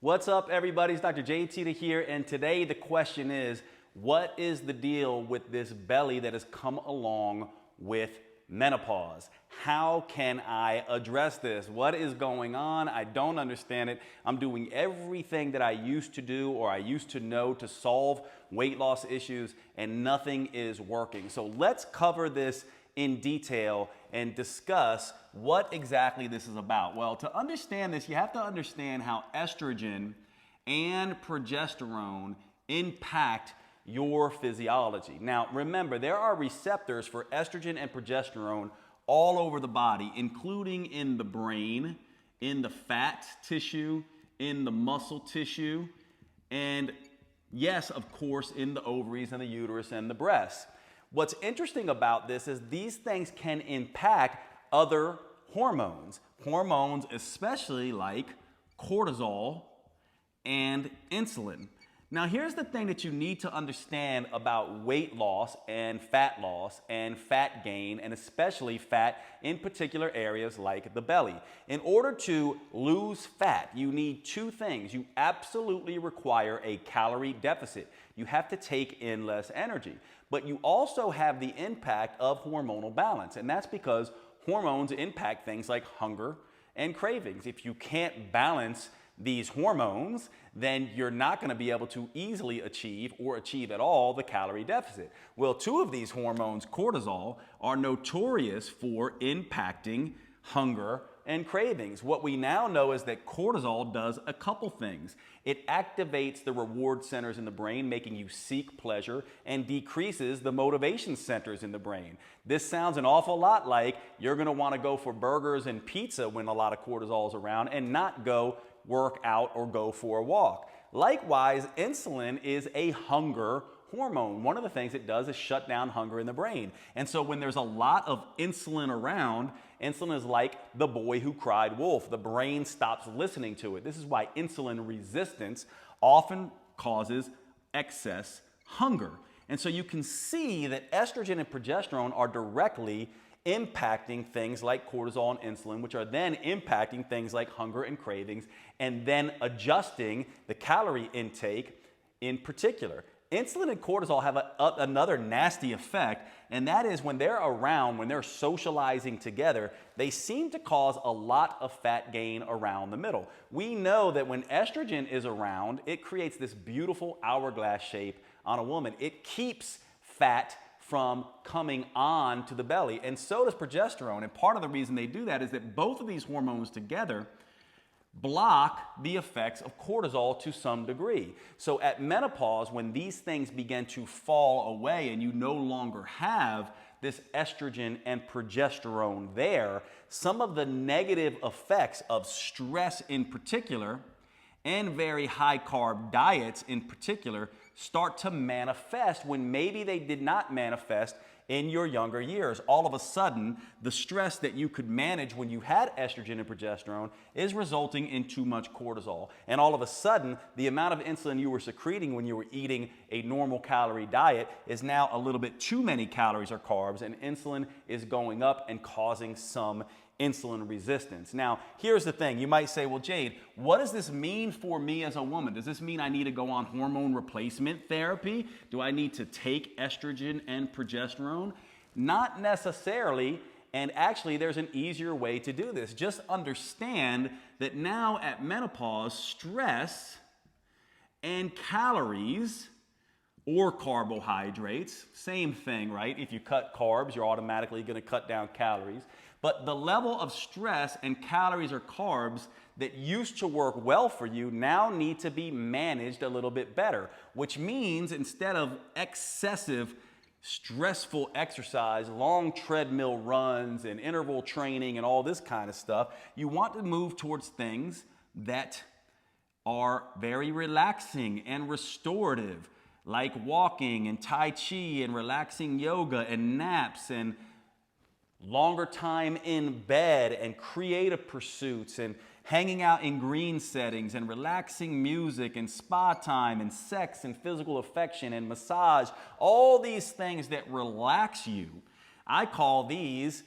What's up, everybody? It's Dr. Jade Teta here, and today the question is, what is the deal with this belly that has come along with menopause? How can I address this? What is going on? I don't understand it. I'm doing everything that I used to do or I used to know to solve weight loss issues, and nothing is working. So let's cover this in detail and discuss what exactly this is about. Well, to understand this, you have to understand how estrogen and progesterone impact your physiology. Now, remember, there are receptors for estrogen and progesterone all over the body, including in the brain, in the fat tissue, in the muscle tissue, and yes, of course, in the ovaries and the uterus and the breasts. What's interesting about this is these things can impact other hormones. Hormones especially like cortisol and insulin. Now here's the thing that you need to understand about weight loss and fat gain, and especially fat in particular areas like the belly. In order to lose fat, you need two things. You absolutely require a calorie deficit. You have to take in less energy. But you also have the impact of hormonal balance, and that's because hormones impact things like hunger and cravings. If you can't balance these hormones, then you're not going to be able to easily achieve or achieve at all the calorie deficit. Well, two of these hormones, cortisol, are notorious for impacting hunger and cravings. What we now know is that cortisol does a couple things. It activates the reward centers in the brain, making you seek pleasure, and decreases the motivation centers in the brain. This sounds an awful lot like you're going to want to go for burgers and pizza when a lot of cortisol is around and not go work out or go for a walk. Likewise, insulin is a hunger hormone. One of the things it does is shut down hunger in the brain. And so when there's a lot of insulin around, insulin is like the boy who cried wolf. The brain stops listening to it. This is why insulin resistance often causes excess hunger. And so you can see that estrogen and progesterone are directly impacting things like cortisol and insulin, which are then impacting things like hunger and cravings, and then adjusting the calorie intake in particular. Insulin and cortisol have another nasty effect, and that is when they're around, when they're socializing together, they seem to cause a lot of fat gain around the middle. We know that when estrogen is around, it creates this beautiful hourglass shape on a woman. It keeps fat from coming on to the belly, and so does progesterone. And part of the reason they do that is that both of these hormones together block the effects of cortisol to some degree. So at menopause, when these things begin to fall away and you no longer have this estrogen and progesterone there, some of the negative effects of stress in particular and very high carb diets in particular start to manifest when maybe they did not manifest in your younger years. All of a sudden, the stress that you could manage when you had estrogen and progesterone is resulting in too much cortisol. And all of a sudden, the amount of insulin you were secreting when you were eating a normal calorie diet is now a little bit too many calories or carbs, and insulin is going up and causing some insulin resistance. Now, here's the thing. You might say, well, Jade, what does this mean for me as a woman? Does this mean I need to go on hormone replacement therapy? Do I need to take estrogen and progesterone? Not necessarily. And actually, there's an easier way to do this. Just understand that now at menopause, stress and calories or carbohydrates, same thing, right? If you cut carbs, you're automatically going to cut down calories. But the level of stress and calories or carbs that used to work well for you now need to be managed a little bit better, which means instead of excessive stressful exercise, long treadmill runs and interval training and all this kind of stuff, you want to move towards things that are very relaxing and restorative, like walking and Tai Chi and relaxing yoga and naps and longer time in bed and creative pursuits and hanging out in green settings and relaxing music and spa time and sex and physical affection and massage, all these things that relax you. I call these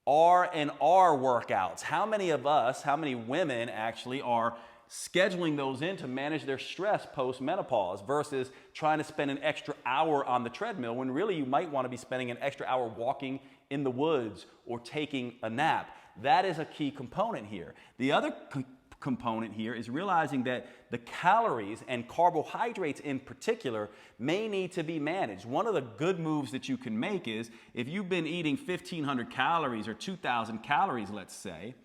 R&R workouts. How many of us, how many women actually are scheduling those in to manage their stress post-menopause versus trying to spend an extra hour on the treadmill when really you might want to be spending an extra hour walking in the woods or taking a nap. That is a key component here. The other component here is realizing that the calories and carbohydrates in particular may need to be managed. One of the good moves that you can make is if you've been eating 1,500 calories or 2,000 calories, let's say,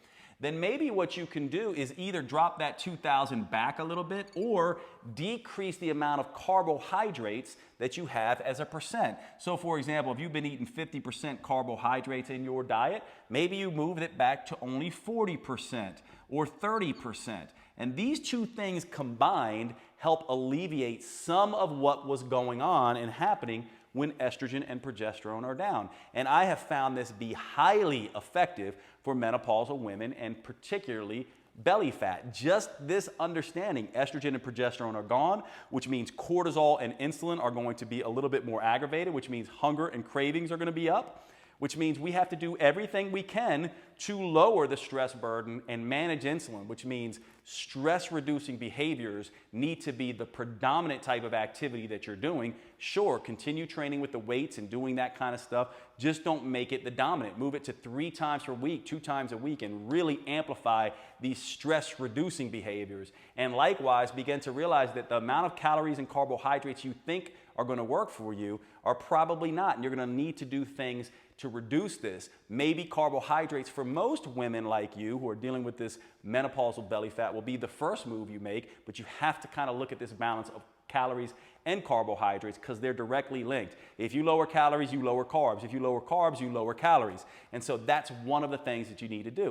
then maybe what you can do is either drop that 2,000 back a little bit or decrease the amount of carbohydrates that you have as a percent. So for example, if you've been eating 50% carbohydrates in your diet, maybe you move it back to only 40% or 30%. And these two things combined help alleviate some of what was going on and happening when estrogen and progesterone are down. And I have found this be highly effective for menopausal women and particularly belly fat. Just this understanding, estrogen and progesterone are gone, which means cortisol and insulin are going to be a little bit more aggravated, which means hunger and cravings are going to be up, which means we have to do everything we can to lower the stress burden and manage insulin, which means stress-reducing behaviors need to be the predominant type of activity that you're doing. Sure, continue training with the weights and doing that kind of stuff. Just don't make it the dominant. Move it to 3 times per week, 2 times a week, and really amplify these stress-reducing behaviors. And likewise, begin to realize that the amount of calories and carbohydrates you think are going to work for you are probably not, and you're going to need to do things to reduce this. Maybe carbohydrates for most women like you who are dealing with this menopausal belly fat will be the first move you make, but you have to kind of look at this balance of calories and carbohydrates because they're directly linked. If you lower calories, you lower carbs. If you lower carbs, you lower calories. And so that's one of the things that you need to do.